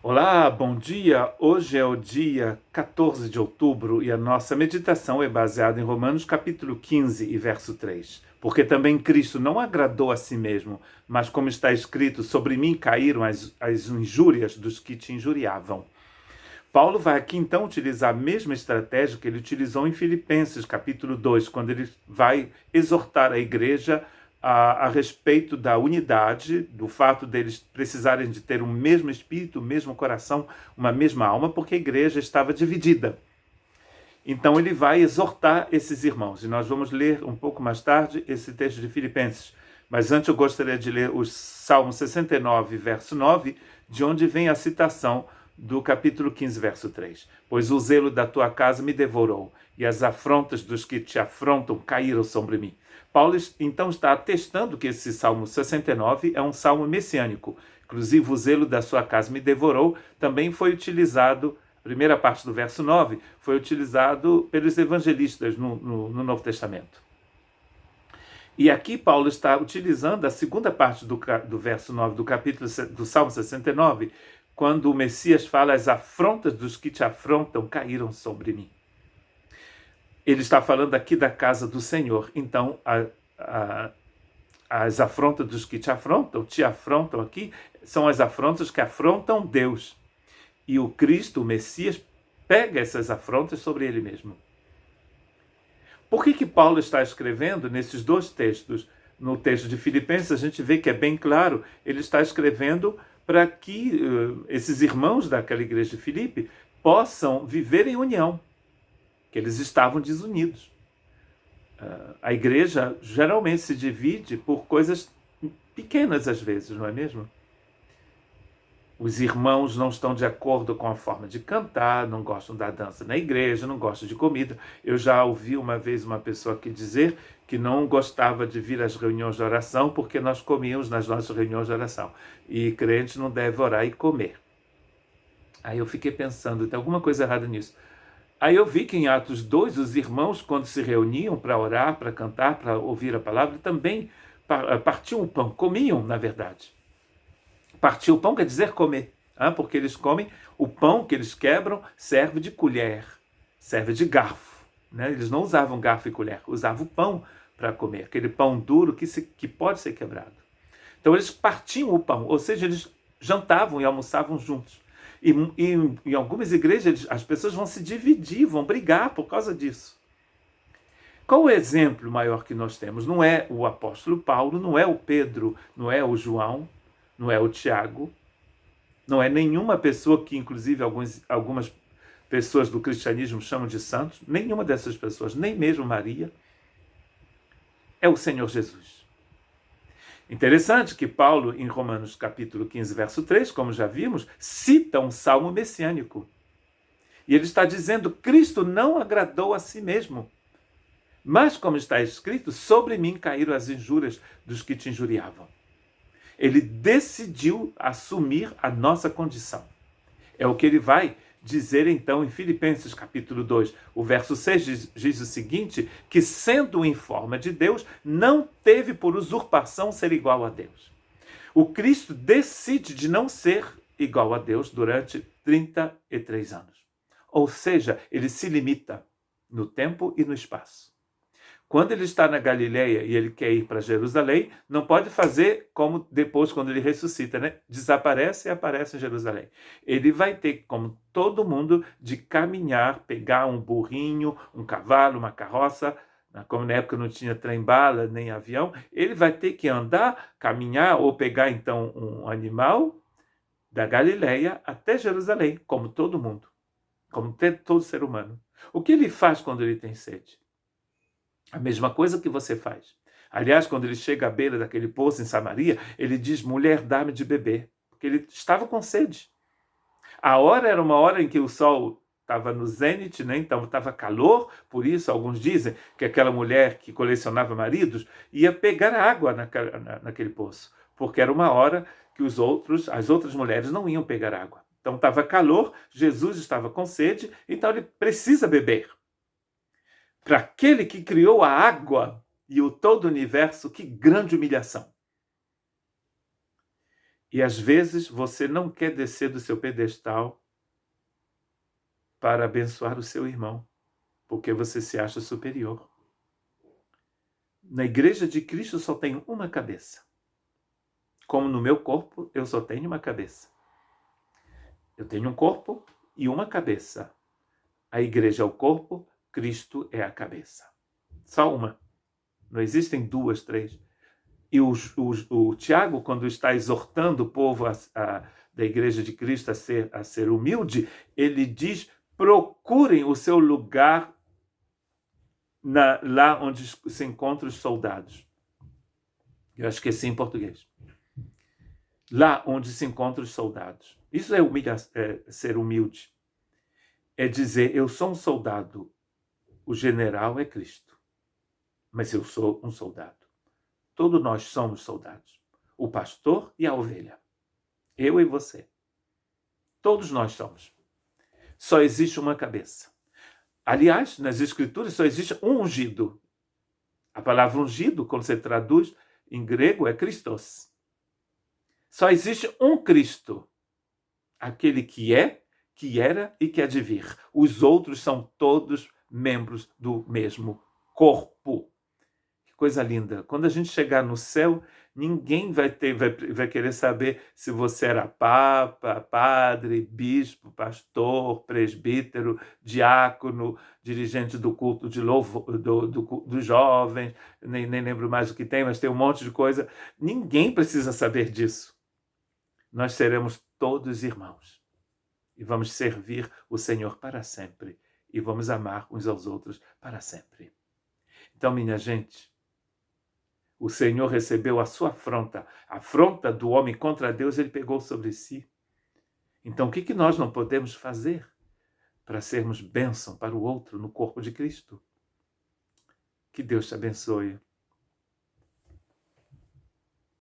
Olá, bom dia! Hoje é o dia 14 de outubro e a nossa meditação é baseada em Romanos capítulo 15 e verso 3. Porque também Cristo não agradou a si mesmo, mas como está escrito, sobre mim caíram as injúrias dos que te injuriavam. Paulo vai aqui então utilizar a mesma estratégia que ele utilizou em Filipenses capítulo 2, quando ele vai exortar a igreja a respeito da unidade, do fato deles precisarem de ter o mesmo espírito, o mesmo coração, uma mesma alma, porque a igreja estava dividida. Então ele vai exortar esses irmãos, e nós vamos ler um pouco mais tarde esse texto de Filipenses. Mas antes eu gostaria de ler o Salmo 69, verso 9, de onde vem a citação do capítulo 15, verso 3. Pois o zelo da tua casa me devorou, e as afrontas dos que te afrontam caíram sobre mim. Paulo então está atestando que esse Salmo 69 é um salmo messiânico. Inclusive, o zelo da sua casa me devorou também foi utilizado, a primeira parte do verso 9, foi utilizado pelos evangelistas no Novo Testamento. E aqui Paulo está utilizando a segunda parte do verso 9 do capítulo do Salmo 69, quando o Messias fala: as afrontas dos que te afrontam caíram sobre mim. Ele está falando aqui da casa do Senhor. Então, as afrontas dos que te afrontam aqui, são as afrontas que afrontam Deus. E o Cristo, o Messias, pega essas afrontas sobre ele mesmo. Por que Paulo está escrevendo nesses dois textos? No texto de Filipenses, a gente vê que é bem claro, ele está escrevendo para que esses irmãos daquela igreja de Filipe possam viver em união, que eles estavam desunidos. A igreja geralmente se divide por coisas pequenas às vezes, não é mesmo? Os irmãos não estão de acordo com a forma de cantar, não gostam da dança na igreja, não gostam de comida. Eu já ouvi uma vez uma pessoa aqui dizer que não gostava de vir às reuniões de oração porque nós comíamos nas nossas reuniões de oração. E crente não deve orar e comer. Aí eu fiquei pensando, tem alguma coisa errada nisso. Aí eu vi que em Atos 2, os irmãos, quando se reuniam para orar, para cantar, para ouvir a palavra, também partiam o pão, comiam, na verdade. Partir o pão quer dizer comer, porque eles comem, o pão que eles quebram serve de colher, serve de garfo. Né? Eles não usavam garfo e colher, usavam o pão para comer, aquele pão duro que pode ser quebrado. Então eles partiam o pão, ou seja, eles jantavam e almoçavam juntos. E em algumas igrejas as pessoas vão se dividir, vão brigar por causa disso. Qual o exemplo maior que nós temos? Não é o apóstolo Paulo, não é o Pedro, não é o João, não é o Tiago, não é nenhuma pessoa que, inclusive, algumas pessoas do cristianismo chamam de santos, nenhuma dessas pessoas, nem mesmo Maria, é o Senhor Jesus. Interessante que Paulo, em Romanos capítulo 15, verso 3, como já vimos, cita um salmo messiânico. E ele está dizendo: Cristo não agradou a si mesmo. Mas, como está escrito, sobre mim caíram as injúrias dos que te injuriavam. Ele decidiu assumir a nossa condição. É o que ele vai dizer então em Filipenses capítulo 2. O verso 6 diz o seguinte, que sendo em forma de Deus, não teve por usurpação ser igual a Deus. O Cristo decide de não ser igual a Deus durante 33 anos. Ou seja, ele se limita no tempo e no espaço. Quando ele está na Galileia e ele quer ir para Jerusalém, não pode fazer como depois, quando ele ressuscita, né? Desaparece e aparece em Jerusalém. Ele vai ter, como todo mundo, de caminhar, pegar um burrinho, um cavalo, uma carroça, como na época não tinha trem-bala nem avião, ele vai ter que andar, caminhar ou pegar então um animal da Galileia até Jerusalém, como todo mundo, como todo ser humano. O que ele faz quando ele tem sede? A mesma coisa que você faz. Aliás, quando ele chega à beira daquele poço em Samaria, ele diz: mulher, dá-me de beber. Porque ele estava com sede. A hora era uma hora em que o sol estava no zênite, né? Então estava calor, por isso alguns dizem que aquela mulher que colecionava maridos ia pegar água naquele poço, porque era uma hora que as outras mulheres não iam pegar água. Então estava calor, Jesus estava com sede, então ele precisa beber. Para aquele que criou a água e o todo o universo, que grande humilhação. E às vezes você não quer descer do seu pedestal para abençoar o seu irmão, porque você se acha superior. Na igreja de Cristo só tem uma cabeça. Como no meu corpo, eu só tenho uma cabeça. Eu tenho um corpo e uma cabeça. A igreja é o corpo, Cristo é a cabeça. Só uma. Não existem duas, três. E o Tiago, quando está exortando o povo da igreja de Cristo a ser humilde, ele diz: procurem o seu lugar lá onde se encontram os soldados. Eu acho que é assim em português. Lá onde se encontram os soldados. Isso é ser humilde. É dizer, eu sou um soldado, o general é Cristo, mas eu sou um soldado. Todos nós somos soldados. O pastor e a ovelha. Eu e você. Todos nós somos. Só existe uma cabeça. Aliás, nas Escrituras só existe um ungido. A palavra ungido, quando você traduz em grego, é Christos. Só existe um Cristo. Aquele que é, que era e que há de vir. Os outros são todos membros do mesmo corpo. Que coisa linda. Quando a gente chegar no céu, ninguém vai querer saber se você era papa, padre, bispo, pastor, presbítero, diácono, dirigente do culto de louvor, dos jovens, nem lembro mais o que tem, mas tem um monte de coisa. Ninguém precisa saber disso. Nós seremos todos irmãos. E vamos servir o Senhor para sempre. E vamos amar uns aos outros para sempre. Então, minha gente, o Senhor recebeu a sua afronta. A afronta do homem contra Deus, ele pegou sobre si. Então, o que nós não podemos fazer para sermos bênção para o outro no corpo de Cristo? Que Deus te abençoe.